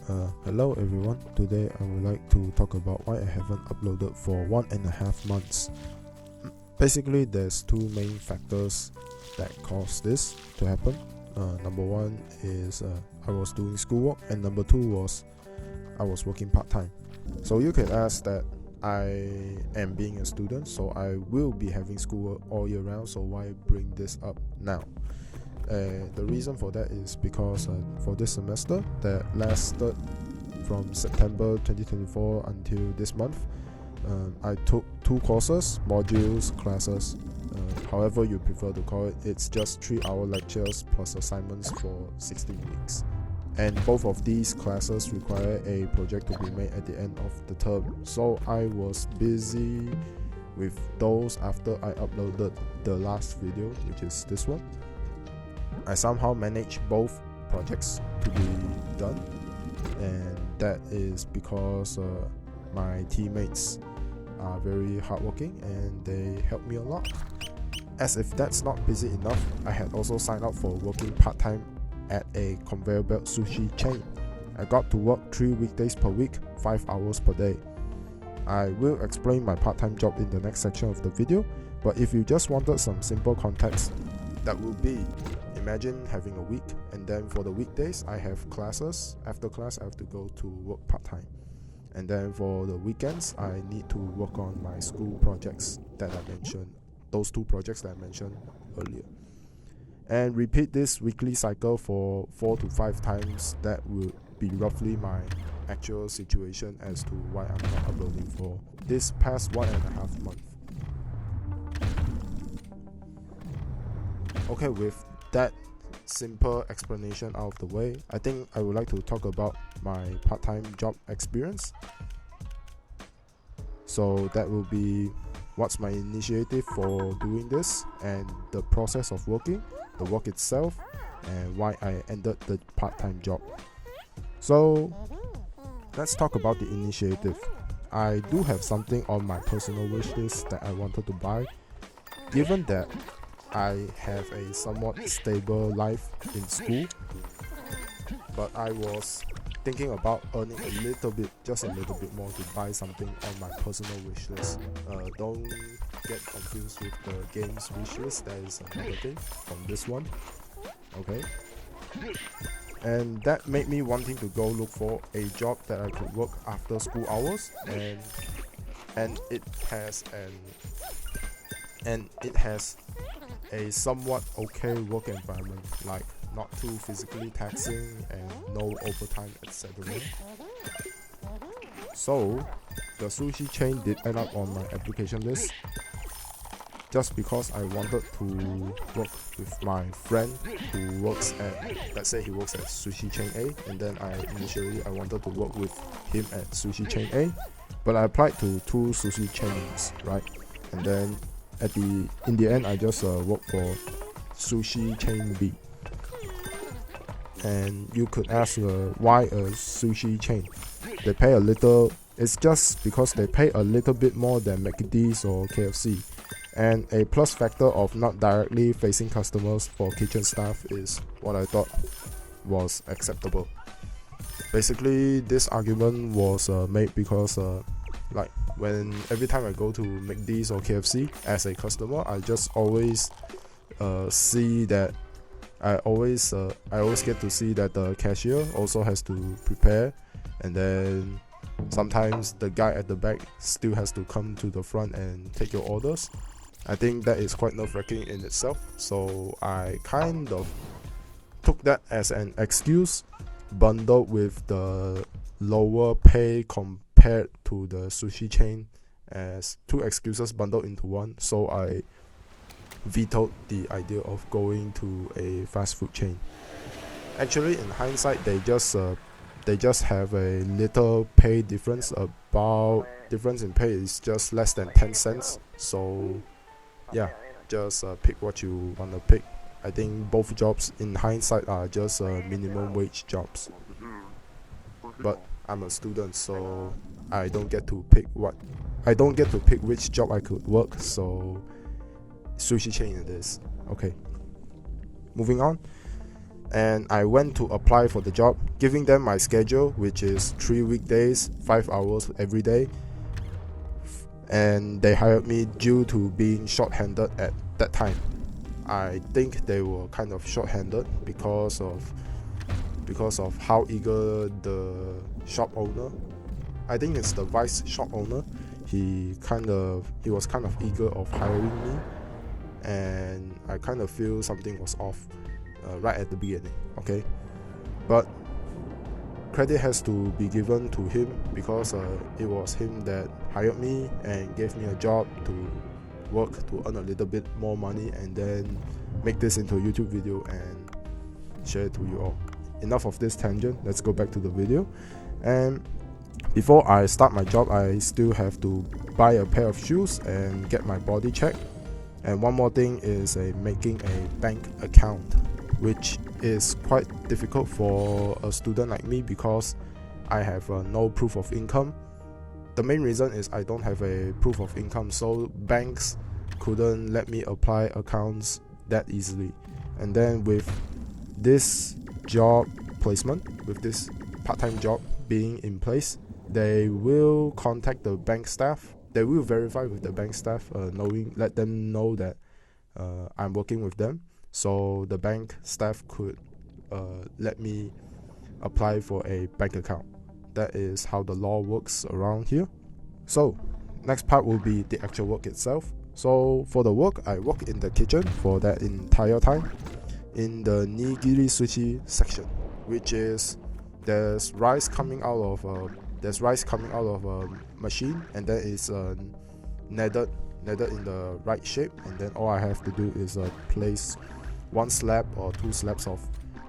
Hello everyone, today I would like to talk about why I haven't uploaded for 1.5 months. Basically, there's two main factors that cause this to happen. Number one is I was doing schoolwork, and number two was I was working part-time. So you can ask that I am being a student, so I will be having schoolwork all year round, so why bring this up now? The reason for that is because for this semester that lasted from September 2024 until this month, I took 2 courses, modules, classes, however you prefer to call it. It's just 3-hour lectures plus assignments for 16 weeks. And both of these classes require a project to be made at the end of the term. So I was busy with those after I uploaded the last video, which is this one. I somehow managed both projects to be done, and that is because my teammates are very hardworking and they help me a lot. As if that's not busy enough, I had also signed up for working part-time at a conveyor belt sushi chain. I got to work 3 weekdays per week, 5 hours per day. I will explain my part-time job in the next section of the video, but if you just wanted some simple context, that will be: imagine having a week, and then for the weekdays I have classes. After class I have to go to work part-time, and then for the weekends I need to work on my school projects that I mentioned, those 2 projects that I mentioned earlier, and repeat this weekly cycle for 4 to 5 times. That will be roughly my actual situation as to why I'm not uploading for this past 1.5 months. Okay, with that simple explanation out of the way, I think I would like to talk about my part-time job experience. So that will be what's my initiative for doing this, and the process of working, the work itself, and why I ended the part-time job. So let's talk about the initiative. I do have something on my personal wish list that I wanted to buy. Given that I have a somewhat stable life in school, but I was thinking about earning a little bit, just a little bit more, to buy something on my personal wish list. Don't get confused with the games wish list, that is another thing from this one. Okay, and that made me wanting to go look for a job that I could work after school hours, and it has a somewhat okay work environment, like not too physically taxing and no overtime, etc. So the sushi chain did end up on my application list, just because I wanted to work with my friend who works at, let's say he works at sushi chain A, and then I wanted to work with him at sushi chain A, but I applied to 2 sushi chains, right? And then in the end I just worked for sushi chain B. And you could ask why a sushi chain? They pay a little. It's just because they pay a little bit more than McD's or KFC, and a plus factor of not directly facing customers for kitchen staff is what I thought was acceptable. Basically, this argument was made because like when every time I go to McD's or KFC as a customer, I just always see that I always get to see that the cashier also has to prepare, and then sometimes the guy at the back still has to come to the front and take your orders. I think that is quite nerve-wracking in itself, so I kind of took that as an excuse, bundled with the lower pay compared to the sushi chain, as 2 excuses bundled into one. So I vetoed the idea of going to a fast food chain. Actually, in hindsight, they just have a little pay difference. About difference in pay is just less than 10 cents. So yeah, just pick what you want to pick. I think both jobs in hindsight are just minimum wage jobs, but I'm a student, so I don't get to pick which job I could work. So sushi chain it is. Okay, moving on. and I went to apply for the job, giving them my schedule, which is 3 weekdays, 5 hours every day, and they hired me due to being short-handed at that time. I think they were kind of short-handed because of how eager the shop owner, I think it's the vice shop owner, he was kind of eager of hiring me, and I kind of feel something was off right at the beginning. Okay, but credit has to be given to him because it was him that hired me and gave me a job to work to earn a little bit more money and then make this into a YouTube video and share it to you all. Enough of this tangent, let's go back to the video. And before I start my job, I still have to buy a pair of shoes and get my body checked. And one more thing is making a bank account, which is quite difficult for a student like me because I have no proof of income. The main reason is I don't have a proof of income, so banks couldn't let me apply accounts that easily. And then with this job placement, with this part-time job being in place, they will contact the bank staff. They will verify with the bank staff, let them know that I'm working with them, so the bank staff could let me apply for a bank account. That is how the law works around here. So next part will be the actual work itself. So for the work, I work in the kitchen for that entire time in the nigiri sushi section, which is there's rice coming out of a machine, and then it's kneaded in the right shape, and then all I have to do is place 1 slab or 2 slabs of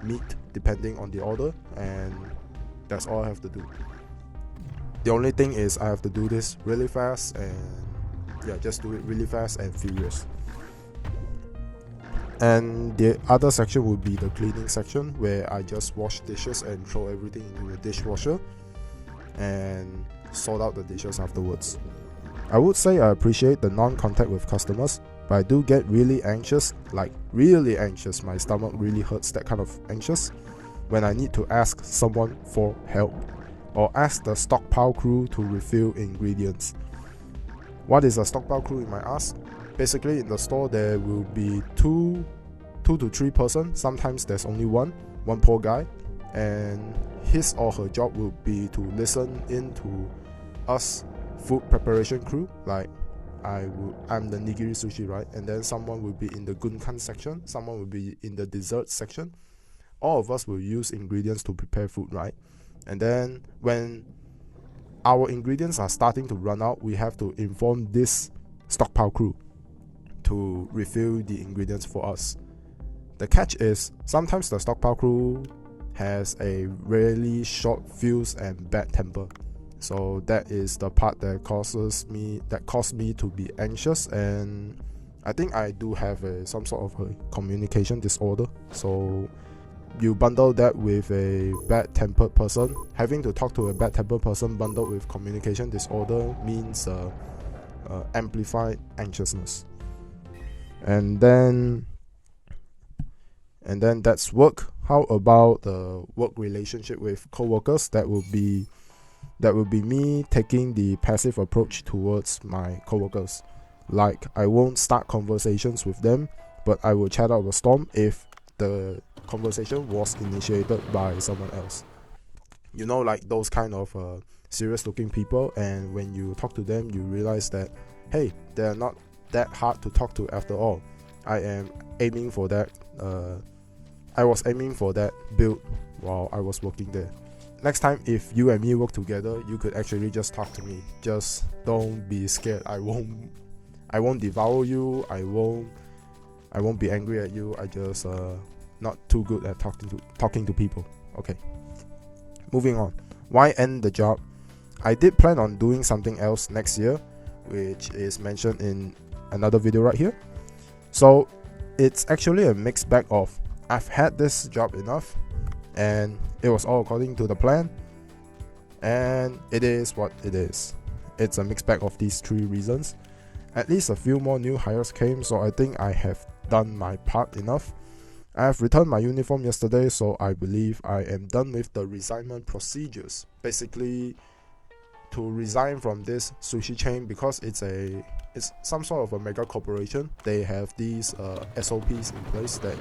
meat depending on the order, and that's all I have to do. The only thing is I have to do this really fast, and just do it really fast and furious. And the other section would be the cleaning section, where I just wash dishes and throw everything into the dishwasher and sort out the dishes afterwards. I would say I appreciate the non-contact with customers, but I do get really anxious, like really anxious. My stomach really hurts, that kind of anxious, when I need to ask someone for help or ask the stockpile crew to refill ingredients. What is a stockpile crew, you might ask? Basically, in the store there will be two to three persons. Sometimes there's only one poor guy, and his or her job will be to listen in to us food preparation crew. Like I'm the nigiri sushi, right? And then someone will be in the gunkan section, someone will be in the dessert section. All of us will use ingredients to prepare food, right? And then when our ingredients are starting to run out, we have to inform this stockpile crew to refill the ingredients for us. The catch is sometimes the stockpile crew has a really short fuse and bad temper. So that is the part that caused me to be anxious, and I think I do have some sort of a communication disorder. So you bundle that with a bad-tempered person. Having to talk to a bad-tempered person bundled with communication disorder means amplified anxiousness. And then that's work. How about the work relationship with co-workers? That will be me taking the passive approach towards my co-workers. Like, I won't start conversations with them, but I will chat out a storm if the conversation was initiated by someone else. You know, like those kind of serious looking people, and when you talk to them you realize that, hey, they're not that hard to talk to after all. I was aiming for that build while I was working there. Next time, if you and me work together, you could actually just talk to me. Just don't be scared. I won't devour you. I won't be angry at you. I just not too good at talking to people. Okay. Moving on. Why end the job? I did plan on doing something else next year, which is mentioned in another video right here. So it's actually a mixed bag of I've had this job enough, and it was all according to the plan, and it is what it is. It's a mixed bag of these three reasons. At least a few more new hires came, so I think I have done my part enough. I have returned my uniform yesterday, so I believe I am done with the resignment procedures. Basically, to resign from this sushi chain, because it's some sort of a mega corporation, they have these SOPs in place that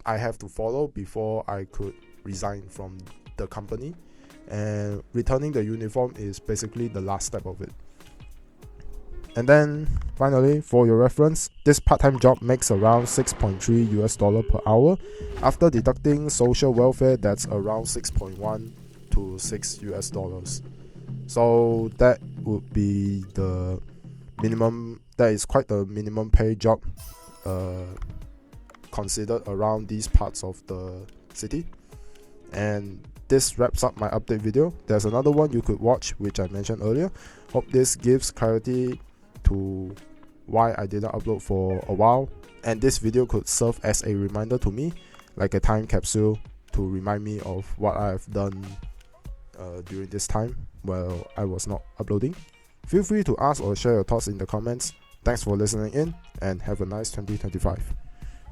I have to follow before I could resign from the company, and returning the uniform is basically the last step of it. And then finally, for your reference, this part-time job makes around $6.3 per hour. After deducting social welfare, that's around $6.1 to $6. So that would be the minimum. That is quite the minimum pay job considered around these parts of the city. And this wraps up my update video. There's another one you could watch, which I mentioned earlier. Hope this gives clarity to why I didn't upload for a while, and this video could serve as a reminder to me, like a time capsule to remind me of what I have done during this time while I was not uploading. Feel free to ask or share your thoughts in the comments. Thanks for listening in, and have a nice 2025.